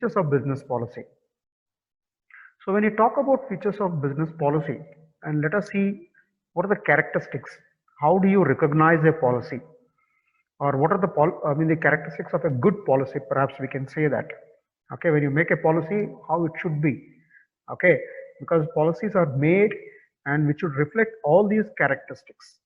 Features of business policy. So when you talk about features of business policy, and let us see what are the characteristics. How do you recognize a policy, or what are the the characteristics of a good policy? Perhaps we can say that. Okay, when you make a policy, how it should be. Okay, because policies are made and which should reflect all these characteristics.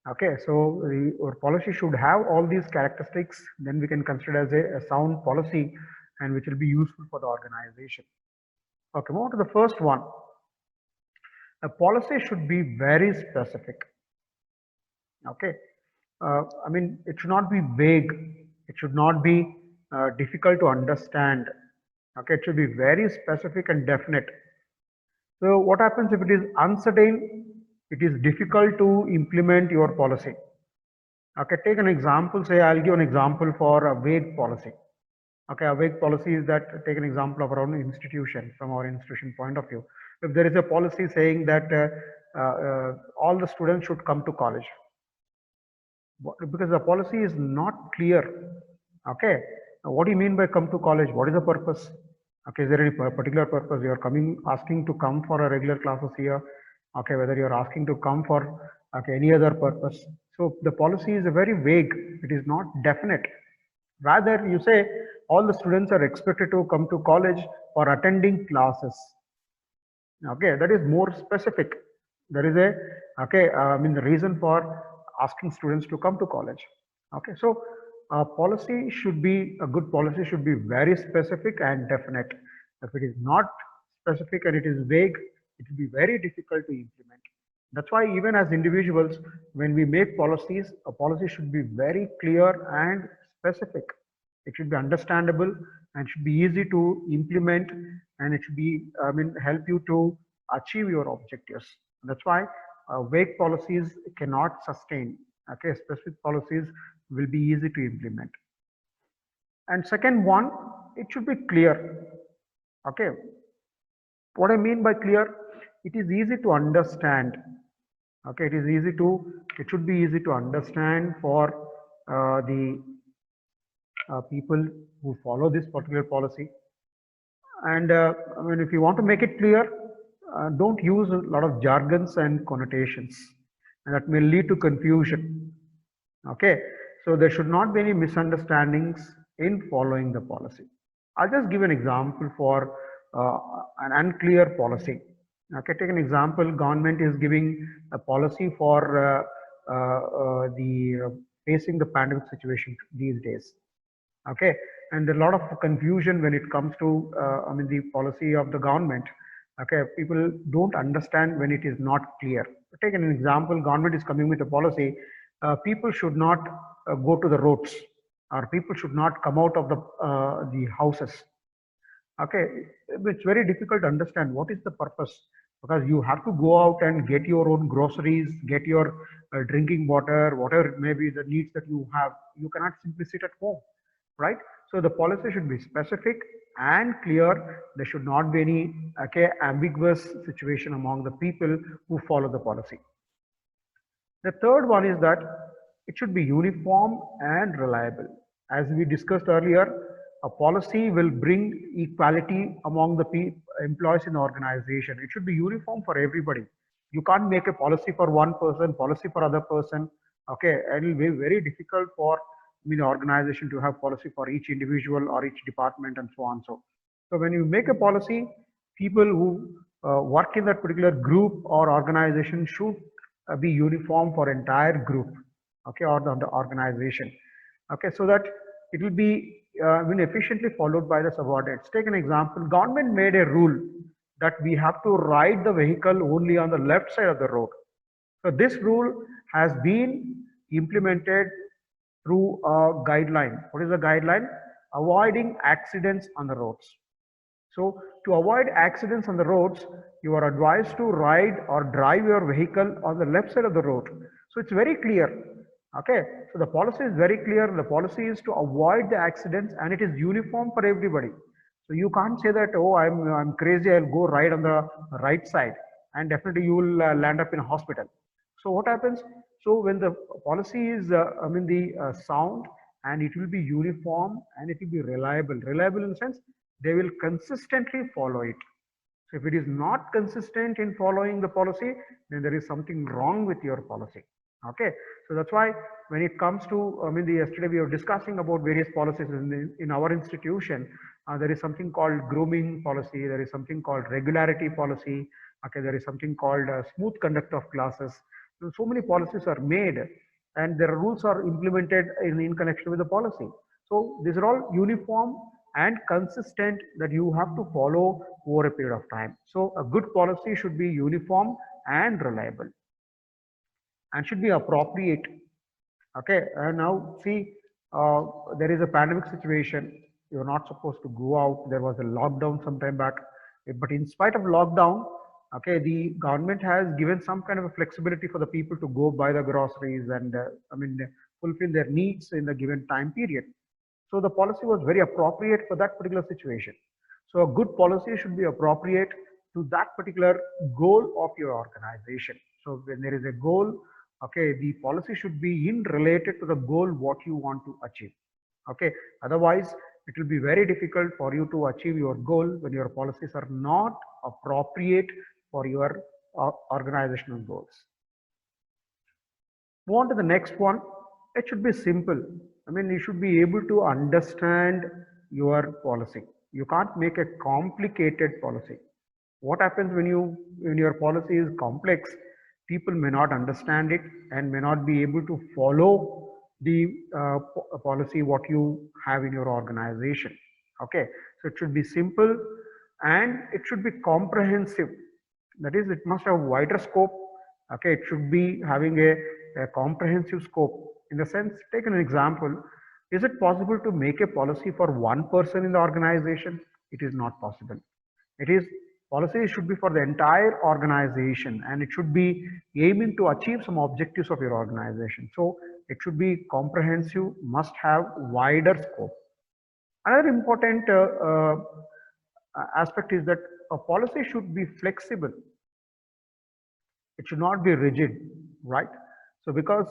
Okay, so our policy should have all these characteristics. Then we can consider as a sound policy, and which will be useful for the organization. Okay, move on to the first one. A policy should be very specific. Okay, it should not be vague. It should not be difficult to understand. Okay, it should be very specific and definite. So what happens if it is uncertain? It is difficult to implement your policy. Okay, take an example. Say I'll give an example for a vague policy. Okay, a vague policy is that, take an example of our own institution, from our institution point of view. If there is a policy saying that all the students should come to college, because the policy is not clear. Okay, what do you mean by come to college? What is the purpose? Okay, is there any particular purpose? You are coming, asking to come for a regular classes here. Okay, whether you are asking to come for any other purpose. So the policy is very vague. It is not definite. Rather, you say all the students are expected to come to college for attending classes. Okay, that is more specific. There is a the reason for asking students to come to college. Okay, so a policy should be, a good policy should be very specific and definite. If it is not specific and it is vague, it will be very difficult to implement. That's why even as individuals, when we make policies, a policy should be very clear and specific. It should be understandable and should be easy to implement, and it should be, help you to achieve your objectives. That's why vague policies cannot sustain. Okay, specific policies will be easy to implement. And second one, it should be clear. Okay, what I mean by clear, it is easy to understand. Okay, it should be easy to understand for the people who follow this particular policy. And if you want to make it clear, don't use a lot of jargons and connotations, and that may lead to confusion. Okay, so there should not be any misunderstandings in following the policy. I'll just give an example for an unclear policy. Okay, take an example. Government is giving a policy for facing the pandemic situation these days. Okay, and a lot of confusion when it comes to the policy of the government. Okay, people don't understand when it is not clear. Take an example. Government is coming with a policy. People should not go to the roads, or people should not come out of the houses. Okay, it's very difficult to understand what is the purpose, because you have to go out and get your own groceries, get your drinking water, whatever it may be the needs that you have. You cannot simply sit at home, right? So the policy should be specific and clear. There should not be any ambiguous situation among the people who follow the policy. The third one is that it should be uniform and reliable. As we discussed earlier, a policy will bring equality among the employees in the organization. It should be uniform for everybody. You can't make a policy for one person, policy for other person. Okay, and it will be very difficult for organization to have policy for each individual or each department and so on. So when you make a policy, people who work in that particular group or organization should be uniform for entire group, okay, or the organization. Okay, so that it will be efficiently followed by the subordinates. Take an example. Government made a rule that we have to ride the vehicle only on the left side of the road. So this rule has been implemented through a guideline. What is the guideline? Avoiding accidents on the roads. So to avoid accidents on the roads, you are advised to ride or drive your vehicle on the left side of the road. So it's very clear. Okay, so the policy is very clear. The policy is to avoid the accidents, and it is uniform for everybody. So you can't say that, oh, I'm crazy, I'll go ride on the right side, and definitely you will land up in a hospital. So what happens? So when the policy is sound, and it will be uniform, and it will be reliable. Reliable in the sense they will consistently follow it. So if it is not consistent in following the policy, then there is something wrong with your policy. Okay, so that's why when it comes to, yesterday we were discussing about various policies in our institution. There is something called grooming policy. There is something called regularity policy. Okay, there is something called smooth conduct of classes. So many policies are made, and their rules are implemented in connection with the policy. So these are all uniform and consistent that you have to follow over a period of time. So a good policy should be uniform and reliable and should be appropriate. Okay, and now see, there is a pandemic situation. You're not supposed to go out. There was a lockdown some time back, but in spite of lockdown, okay, the government has given some kind of a flexibility for the people to go buy the groceries and fulfill their needs in the given time period. So the policy was very appropriate for that particular situation. So a good policy should be appropriate to that particular goal of your organization. So when there is a goal, okay, the policy should be in related to the goal what you want to achieve. Okay, otherwise it will be very difficult for you to achieve your goal when your policies are not appropriate for your organizational goals. Move on to the next one. It should be simple. You should be able to understand your policy. You can't make a complicated policy. What happens when your policy is complex? People may not understand it and may not be able to follow the policy what you have in your organization. Okay, so it should be simple and it should be comprehensive. That is, it must have wider scope. Okay, it should be having a comprehensive scope. In the sense, take an example. Is it possible to make a policy for one person in the organization? It is not possible. It is policy should be for the entire organization and it should be aiming to achieve some objectives of your organization. So it should be comprehensive, must have wider scope. Another important aspect is that a policy should be flexible. It should not be rigid, right? So because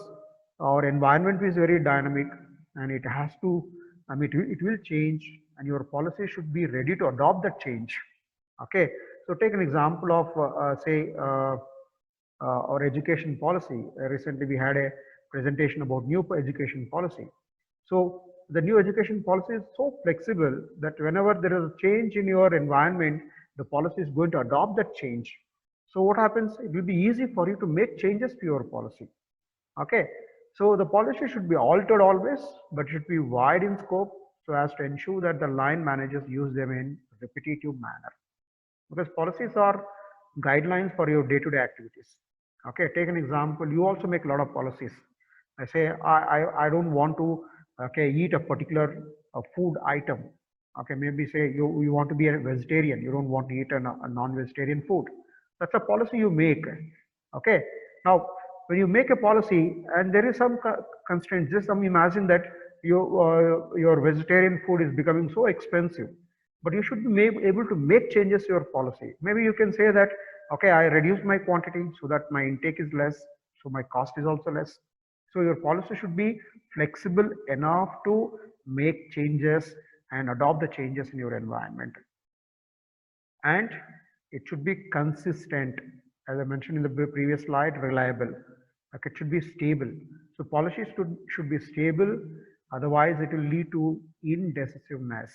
our environment is very dynamic and it has to, it will change and your policy should be ready to adopt that change. Okay, so take an example of our education policy. Recently we had a presentation about new education policy. So the new education policy is so flexible that whenever there is a change in your environment, the policy is going to adopt that change. So what happens? It will be easy for you to make changes to your policy. Okay, so the policy should be altered always, but should be wide in scope so as to ensure that the line managers use them in repetitive manner. Because policies are guidelines for your day-to-day activities. Okay, take an example. You also make a lot of policies. I say I don't want to eat a particular food item. Okay, maybe say you want to be a vegetarian. You don't want to eat a non-vegetarian food. That's a policy you make. Okay, now when you make a policy and there is some constraints, just imagine that your vegetarian food is becoming so expensive, but you should be able to make changes to your policy. Maybe you can say that, okay, I reduce my quantity so that my intake is less, so my cost is also less. So your policy should be flexible enough to make changes and adopt the changes in your environment. And it should be consistent, as I mentioned in the previous slide, reliable. Like it should be stable. So policies should be stable, otherwise it will lead to indecisiveness.